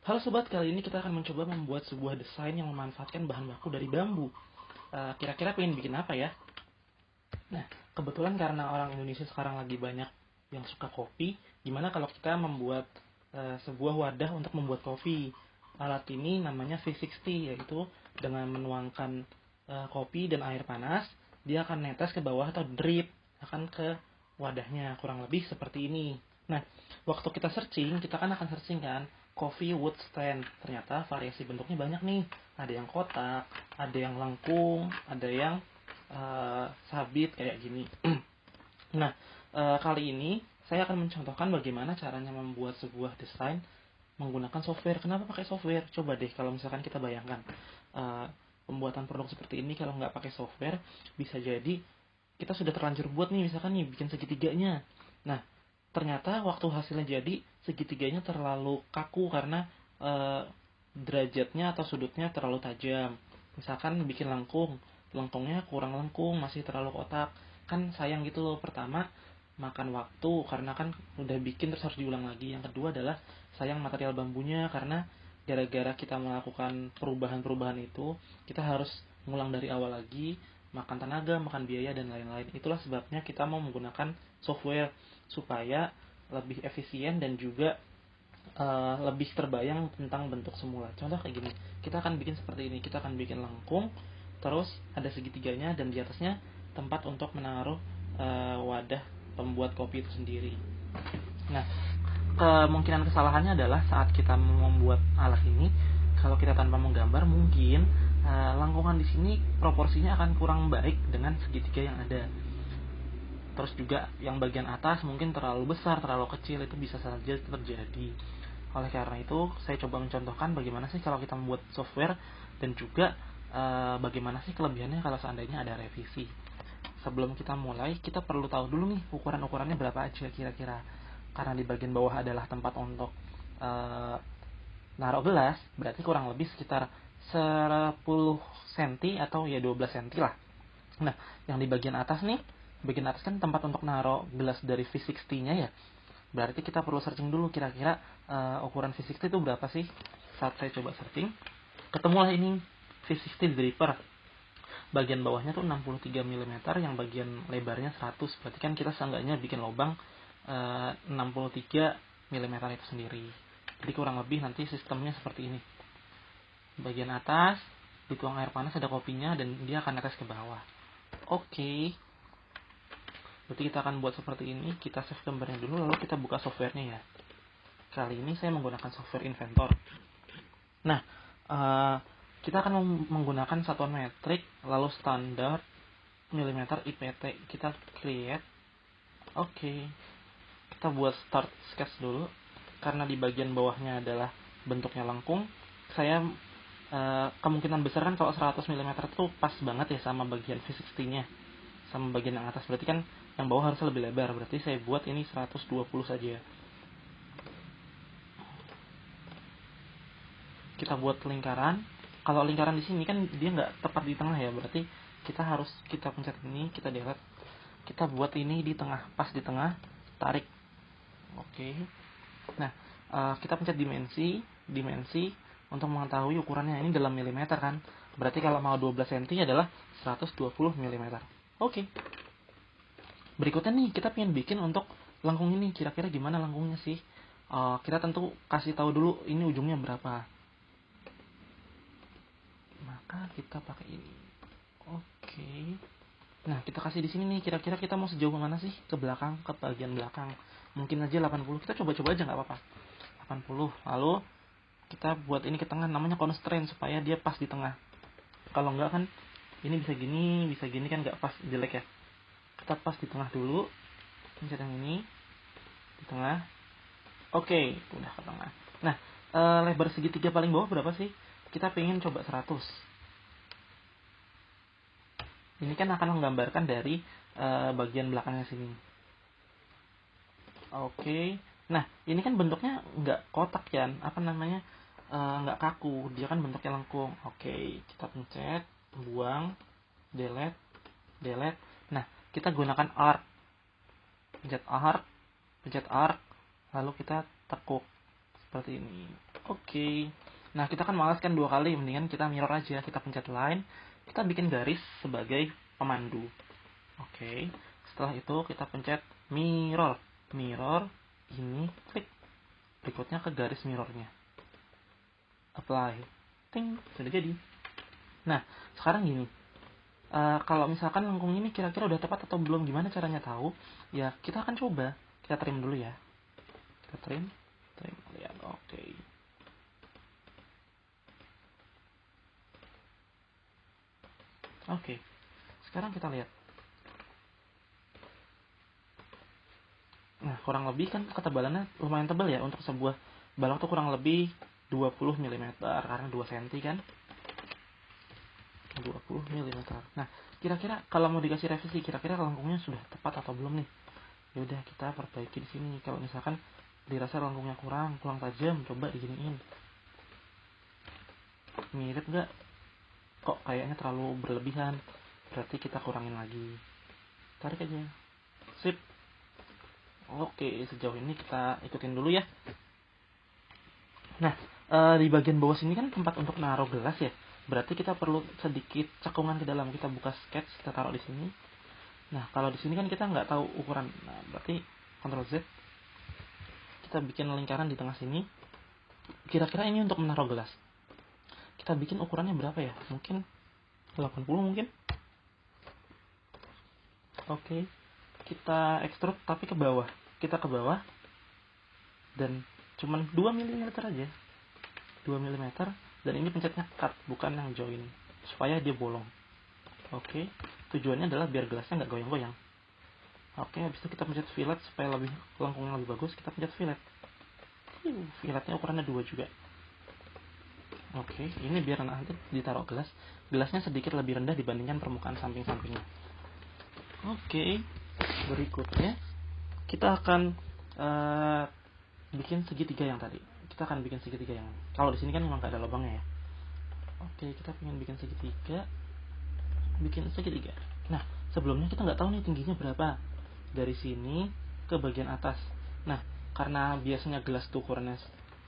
Halo sobat, kali ini kita akan mencoba membuat sebuah desain yang memanfaatkan bahan baku dari bambu. Kira-kira pengen bikin apa ya? Nah, kebetulan karena orang Indonesia sekarang lagi banyak yang suka kopi, gimana kalau kita membuat sebuah wadah untuk membuat kopi? Alat ini namanya V60, yaitu dengan menuangkan kopi dan air panas, dia akan netes ke bawah atau drip akan ke wadahnya, kurang lebih seperti ini. Nah, waktu kita searching, kita kan akan searching kan, coffee wood stand. Ternyata variasi bentuknya banyak nih. Ada yang kotak, ada yang lengkung, ada yang sabit kayak gini. Nah, kali ini saya akan mencontohkan bagaimana caranya membuat sebuah desain menggunakan software. Kenapa pakai software? Coba deh kalau misalkan kita bayangkan eh, pembuatan produk seperti ini kalau nggak pakai software, bisa jadi kita sudah terlanjur buat nih, misalkan nih bikin segitiganya. Nah, ternyata waktu hasilnya jadi segitiganya terlalu kaku karena derajatnya atau sudutnya terlalu tajam. Misalkan bikin lengkungnya kurang lengkung, masih terlalu kotak. Kan sayang gitu loh. Pertama, makan waktu karena kan udah bikin terus harus diulang lagi. Yang kedua adalah sayang material bambunya karena gara-gara kita melakukan perubahan-perubahan itu, kita harus ngulang dari awal lagi, makan tenaga, makan biaya, dan lain-lain. Itulah sebabnya kita mau menggunakan software supaya lebih efisien dan juga lebih terbayang tentang bentuk semula. Contoh kayak gini, kita akan bikin seperti ini, kita akan bikin lengkung, terus ada segitiganya dan di atasnya tempat untuk menaruh wadah pembuat kopi itu sendiri. Nah, kemungkinan kesalahannya adalah saat kita membuat alat ini, kalau kita tanpa menggambar, mungkin lengkungan di sini proporsinya akan kurang baik dengan segitiga yang ada. Terus juga yang bagian atas mungkin terlalu besar, terlalu kecil, itu bisa saja terjadi. Oleh karena itu, saya coba mencontohkan bagaimana sih kalau kita membuat software dan juga bagaimana sih kelebihannya kalau seandainya ada revisi. Sebelum kita mulai, kita perlu tahu dulu nih ukuran-ukurannya berapa aja kira-kira. Karena di bagian bawah adalah tempat untuk naruh gelas, berarti kurang lebih sekitar 10 cm atau ya 12 cm lah. Nah, yang di bagian atas nih, bagian atas kan tempat untuk naruh gelas dari V60-nya ya. Berarti kita perlu searching dulu kira-kira ukuran V60 itu berapa sih. Saat saya coba searching, ketemulah ini V60 dripper. Bagian bawahnya tuh 63 mm, yang bagian lebarnya 100. Berarti kan kita seenggaknya bikin lubang 63 mm itu sendiri. Jadi kurang lebih nanti sistemnya seperti ini. Bagian atas dituang air panas, ada kopinya, dan dia akan netes ke bawah. Oke. Berarti kita akan buat seperti ini. Kita save gambarnya dulu, lalu kita buka softwarenya ya. Kali ini saya menggunakan software Inventor. Nah, kita akan menggunakan satuan metrik, lalu standar, milimeter, IPT. Kita create. Oke. Kita buat start sketch dulu. Karena di bagian bawahnya adalah bentuknya lengkung, saya kemungkinan besar kan kalau 100 mm itu pas banget ya sama bagian V60-nya, sama bagian yang atas. Berarti kan yang bawah harusnya lebih lebar. Berarti saya buat ini 120 saja. Kita buat lingkaran. Kalau lingkaran di sini kan dia nggak tepat di tengah ya, berarti kita pencet ini, kita delete, kita buat ini di tengah, pas di tengah, tarik. Oke. Nah, kita pencet dimensi untuk mengetahui ukurannya. Ini dalam milimeter kan, berarti kalau mau 12 cm adalah 120 mm. Oke. Berikutnya nih, kita pengen bikin untuk lengkung ini, kira-kira gimana lengkungnya sih. Kita tentu kasih tahu dulu ini ujungnya berapa, maka kita pakai ini. Oke. Nah, kita kasih di sini nih, kira-kira kita mau sejauh mana sih ke belakang, ke bagian belakang. Mungkin aja 80. Kita coba-coba aja nggak apa-apa. 80. Lalu kita buat ini ke tengah, namanya constraint, supaya dia pas di tengah. Kalau nggak kan ini bisa gini kan nggak pas, jelek ya. Kita pas di tengah dulu. Pencet yang ini di tengah. Oke, udah ke tengah. Nah, lebar segitiga paling bawah berapa sih? Kita pengen coba 100. Ini kan akan menggambarkan dari bagian belakangnya sini. Oke. Nah, ini kan bentuknya nggak kotak ya, apa namanya, nggak kaku. Dia kan bentuknya lengkung. Oke, kita pencet, buang, delete, delete. Nah, kita gunakan arc. Pencet arc, lalu kita tekuk seperti ini. Oke. Nah, kita kan malas kan 2 kali, mendingan kita mirror aja. Kita pencet line, kita bikin garis sebagai pemandu. Oke. Setelah itu kita pencet mirror. Mirror, ini klik. Berikutnya ke garis mirrornya. Apply. Ting, sudah jadi. Nah, sekarang gini. Kalau misalkan lengkung ini kira-kira udah tepat atau belum, gimana caranya tahu? Ya, kita akan coba. Kita trim dulu ya. Kita trim. Lihat, oke. Oke, sekarang kita lihat. Nah, kurang lebih kan ketebalannya lumayan tebal ya. Untuk sebuah balok tuh kurang lebih 20 mm, karena 2 cm kan. 20 mm. Nah, kira-kira kalau mau dikasih revisi, kira-kira lengkungnya sudah tepat atau belum nih? Ya udah, kita perbaiki di sini. Kalau misalkan dirasa lengkungnya kurang tajam, coba diginiin. Mirip nggak? Kok kayaknya terlalu berlebihan, berarti kita kurangin lagi. Tarik aja. Sip. Oke, sejauh ini kita ikutin dulu ya. Nah, di bagian bawah sini kan tempat untuk naruh gelas ya. Berarti kita perlu sedikit cekungan ke dalam. Kita buka sketch, kita taruh di sini. Nah, kalau di sini kan kita nggak tahu ukuran. Nah, berarti Ctrl Z. Kita bikin lingkaran di tengah sini. Kira-kira ini untuk menaruh gelas. Kita bikin ukurannya berapa ya? Mungkin 80 mungkin. Oke. Kita extrude tapi ke bawah. Kita ke bawah. Dan cuman 2 mm aja. 2 mm. Dan ini pencetnya cut, bukan yang join. Supaya dia bolong. Oke. Tujuannya adalah biar gelasnya nggak goyang-goyang. Oke, habis itu kita pencet fillet supaya lengkungnya lebih bagus. Kita pencet fillet. Filletnya ukurannya 2 juga. Oke, ini biar nanti ditaruh gelas. Gelasnya sedikit lebih rendah dibandingkan permukaan samping-sampingnya. Oke, berikutnya kita akan bikin segitiga yang tadi. Kita akan bikin segitiga yang kalau di sini kan memang nggak ada lubangnya ya. Oke, kita pengen bikin segitiga. Nah, sebelumnya kita nggak tahu nih tingginya berapa. Dari sini ke bagian atas. Nah, karena biasanya gelas tuh ukurannya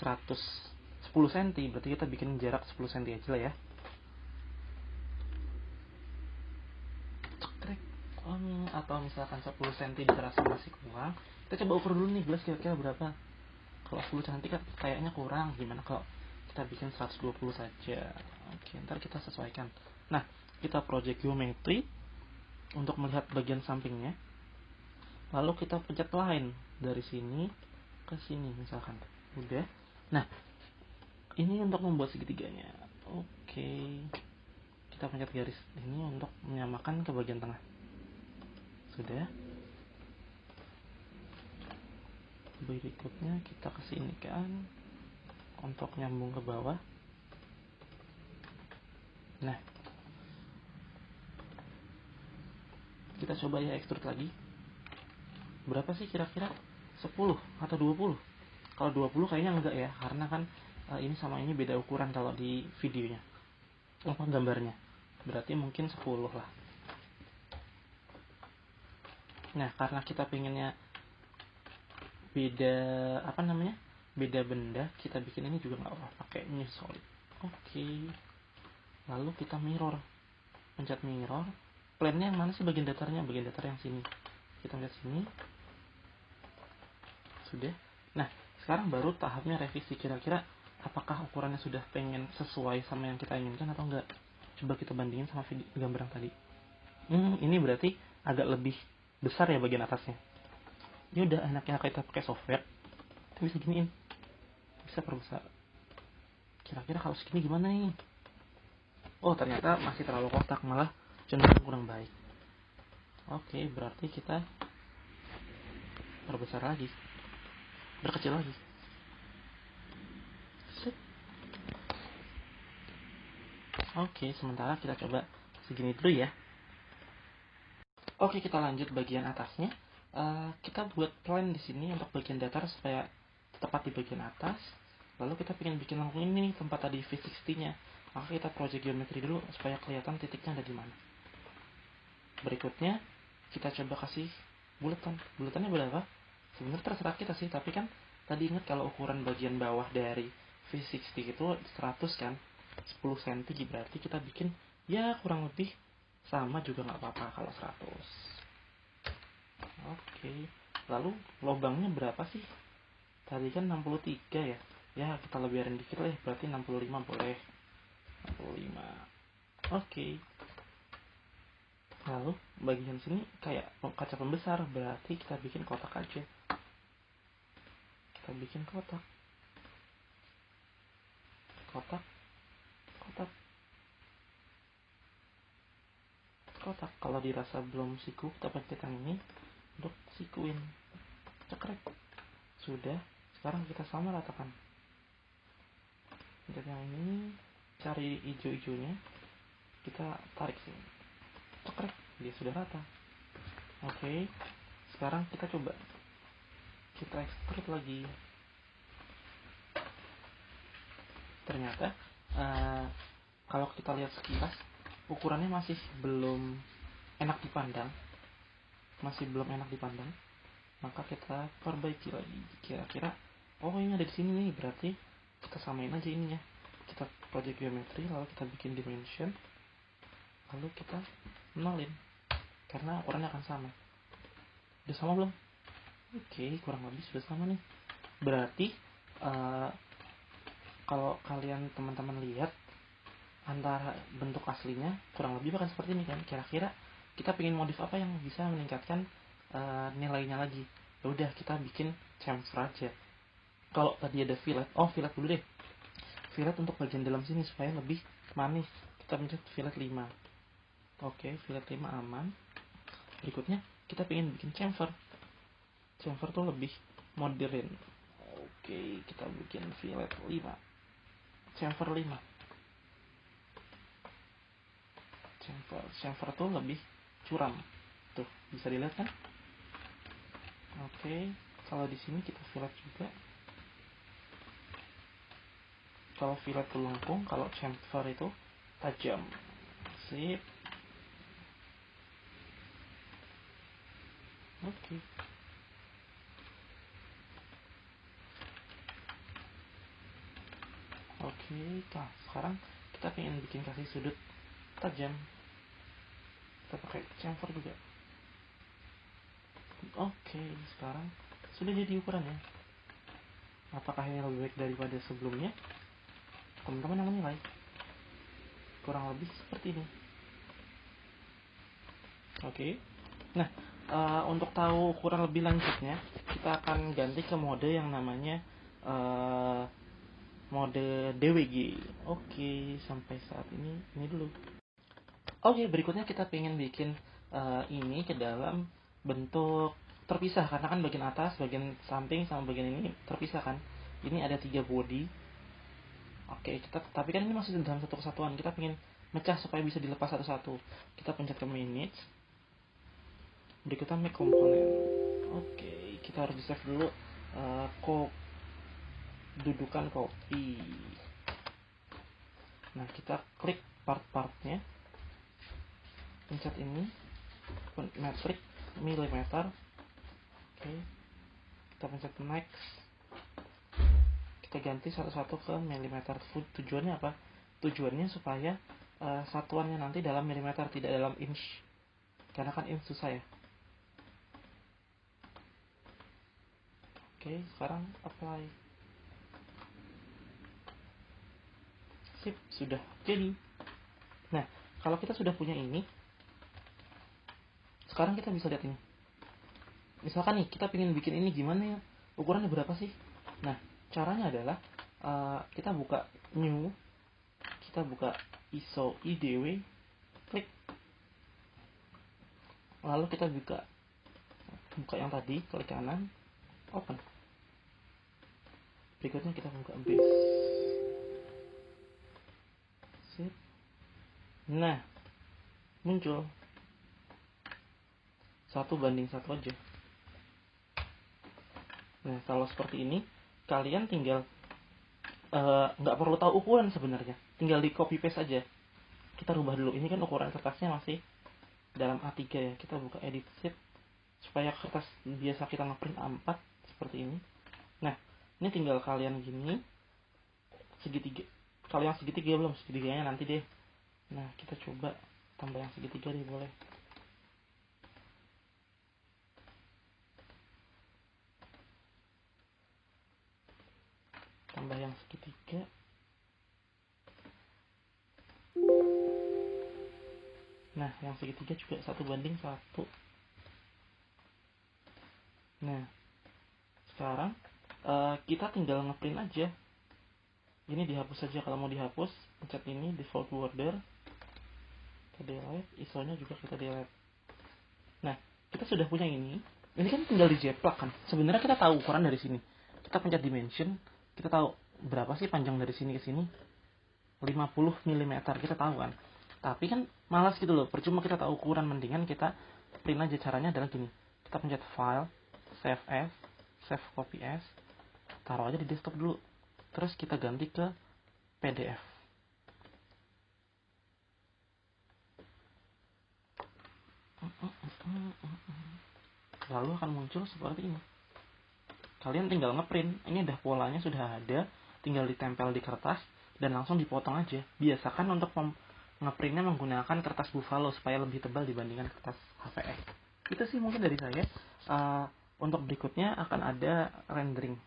10 cm, berarti kita bikin jarak 10 cm aja lah ya. Cekrek. Atau misalkan 10 cm dirasa masih kurang, kita coba ukur dulu nih gelas kira-kira berapa. Kalau 10 cm kan kayaknya kurang. Gimana kalau kita bikin 120 saja? Oke, ntar kita sesuaikan. Nah, kita project geometry untuk melihat bagian sampingnya. Lalu kita pencet line dari sini ke sini misalkan. Udah. Nah, ini untuk membuat segitiganya. Oke. Kita pencet garis ini untuk menyamakan ke bagian tengah. Sudah. Berikutnya kita kesini kan untuk nyambung ke bawah. Nah, kita coba ya extrude lagi. Berapa sih kira-kira? 10 atau 20? Kalau 20 kayaknya enggak ya, karena kan ini sama ini beda ukuran kalau di videonya. Gambarnya. Berarti mungkin 10 lah. Nah, karena kita pengennya beda beda benda, kita bikin ini juga nggak apa pakai ini solid. Oke. Lalu kita mirror, pencet mirror. Plane-nya yang mana sih bagian datarnya? Bagian datar yang sini. Kita lihat sini. Sudah. Nah, sekarang baru tahapnya revisi. Kira-kira apakah ukurannya sudah pengen sesuai sama yang kita inginkan atau enggak? Coba kita bandingin sama gambar yang tadi. Ini berarti agak lebih besar ya bagian atasnya. Ya udah, enaknya kita pakai software. Kita bisa giniin. Bisa perbesar. Kira-kira kalau segini gimana nih? Oh, ternyata masih terlalu kotak, malah cenderung kurang baik. Oke, berarti kita perbesar lagi. Berkecil lagi. Set. Oke, sementara kita coba segini dulu ya. Oke, kita lanjut bagian atasnya. Kita buat plan di sini untuk bagian datar supaya tepat di bagian atas. Lalu kita pengen bikin lengkung ini nih, tempat tadi V60-nya. Maka kita project geometry dulu supaya kelihatan titiknya ada di mana. Berikutnya kita coba kasih bulatan. Bulatannya berapa? Sebenarnya terserah kita sih, tapi kan tadi ingat kalau ukuran bagian bawah dari V60 itu 100 kan, 10 cm, berarti kita bikin ya kurang lebih sama juga nggak apa-apa kalau 100. Oke, lalu lubangnya berapa sih? Tadi kan 63 ya. Ya kita lebihin dikit lah, berarti 65 boleh. 65. Oke. Lalu bagian sini kayak kaca pembesar, berarti kita bikin kotak aja. Kita bikin kotak. Kotak. Kotak. Kotak. Kalau dirasa belum siku, kita pencet yang ini untuk sikuin. Cekrek. Sudah. Sekarang kita sama ratakan. Pencet yang ini, cari hijau-hijaunya, kita tarik sini. Cekrek. Dia sudah rata. Oke. Sekarang kita coba. Kita extrude lagi. Ternyata kalau kita lihat sekilas, ukurannya masih belum enak dipandang. Maka kita perbaiki lagi. Kira-kira ini ada di sini nih, berarti kita samain aja ininya. Kita project geometry, lalu kita bikin dimension, lalu kita nolin, karena ukurannya akan sama. Udah sama belum? Oke, kurang lebih sudah sama nih. Berarti kalau kalian teman-teman lihat antara bentuk aslinya kurang lebih akan seperti ini kan. Kira-kira kita pengen modif apa yang bisa meningkatkan nilainya lagi? Ya udah, kita bikin chamfer aja. Kalau tadi ada fillet, fillet dulu deh. Fillet untuk bagian dalam sini supaya lebih manis. Kita pencet fillet 5. Oke, fillet 5 aman. Berikutnya kita pengen bikin chamfer. Chamfer tuh lebih modern. Oke, kita bikin fillet 5. Chamfer 5. Chamfer tuh lebih curam. Tuh, bisa dilihat kan? Oke, kalau di sini kita fillet juga. Kalau fillet itu lengkung, kalau chamfer itu tajam. Sip. Oke. Oke, nah sekarang kita pengen bikin kasih sudut tajam. Kita pakai chamfer juga. Oke, sekarang sudah jadi ukurannya. Apakah ini lebih baik daripada sebelumnya? Teman-teman yang menilai. Kurang lebih seperti ini. Oke. Nah, untuk tahu ukuran lebih lanjutnya, kita akan ganti ke mode yang namanya mode DWG. Oke, sampai saat ini dulu. Oke, berikutnya kita pengen bikin ini ke dalam bentuk terpisah, karena kan bagian atas, bagian samping sama bagian ini terpisah kan. Ini ada 3 body. Oke, tapi kan ini masih dalam satu kesatuan. Kita pengen mecah supaya bisa dilepas satu-satu. Kita pencet ke manage. Berikutnya make component. Oke, kita harus di save dulu dudukan copy. Nah, kita klik part-partnya, pencet ini metric milimeter. Oke, kita pencet next, kita ganti satu-satu ke milimeter. Tujuannya apa? Tujuannya supaya satuannya nanti dalam milimeter, tidak dalam inch, karena kan inch susah ya. Oke, sekarang apply. Sip, sudah jadi. Nah, kalau kita sudah punya ini, sekarang kita bisa lihat ini. Misalkan nih, kita pengen bikin ini gimana ya? Ukurannya berapa sih? Nah, caranya adalah kita buka new, kita buka ISO IDW, klik, lalu kita buka yang tadi, klik kanan, open. Berikutnya kita buka base. Sip. Nah, muncul 1:1 aja. Nah, kalau seperti ini, kalian tinggal nggak perlu tahu ukuran sebenarnya, tinggal di copy paste aja. Kita rubah dulu, ini kan ukuran kertasnya masih dalam A3 ya. Kita buka edit sheet supaya kertas biasa kita ngeprint A4 seperti ini. Nah, ini tinggal kalian gini, segitiga. Kalau yang segitiga belum, segitiganya nanti deh. Nah, kita coba tambah yang segitiga deh, boleh. Tambah yang segitiga. Nah, yang segitiga juga 1:1. Nah, sekarang kita tinggal ngeprint aja. Ini dihapus saja. Kalau mau dihapus, pencet ini default border, kita delete, ISO-nya juga kita delete. Nah, kita sudah punya ini. Ini kan tinggal dijeplak kan. Sebenarnya kita tahu ukuran dari sini. Kita pencet dimension, kita tahu berapa sih panjang dari sini ke sini. 50 mm, kita tahu kan. Tapi kan malas gitu loh. Percuma kita tahu ukuran, mendingan kita print aja. Caranya adalah gini. Kita pencet file, save as, save copy as, taruh aja di desktop dulu. Terus kita ganti ke PDF. Lalu akan muncul seperti ini. Kalian tinggal ngeprint. Ini udah polanya sudah ada, tinggal ditempel di kertas dan langsung dipotong aja. Biasakan untuk ngeprintnya menggunakan kertas buffalo supaya lebih tebal dibandingkan kertas HVS. Itu sih mungkin dari saya. Untuk berikutnya akan ada rendering.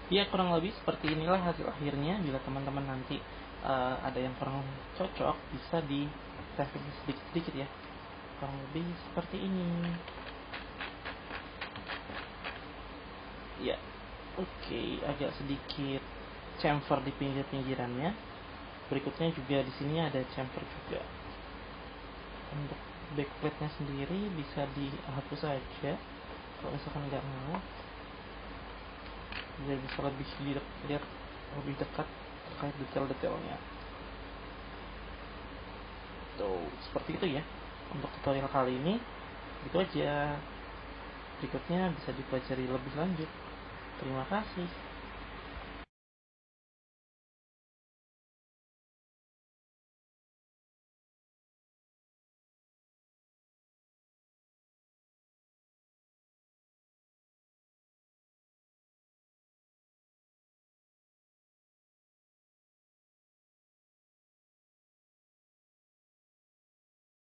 Ya, kurang lebih seperti inilah hasil akhirnya. Bila teman-teman nanti ada yang kurang cocok, bisa di revisi sedikit-sedikit ya. Kurang lebih seperti ini. Ya, oke, agak sedikit chamfer di pinggir-pinggirannya. Berikutnya juga di sini ada chamfer juga. Untuk backplate-nya sendiri bisa dihapus saja kalau misalkan nggak mau. Biar bisa lebih lihat lebih dekat terkait detail-detailnya. Tuh, seperti itu ya. Untuk tutorial kali ini itu aja. Berikutnya bisa dipelajari lebih lanjut. Terima kasih.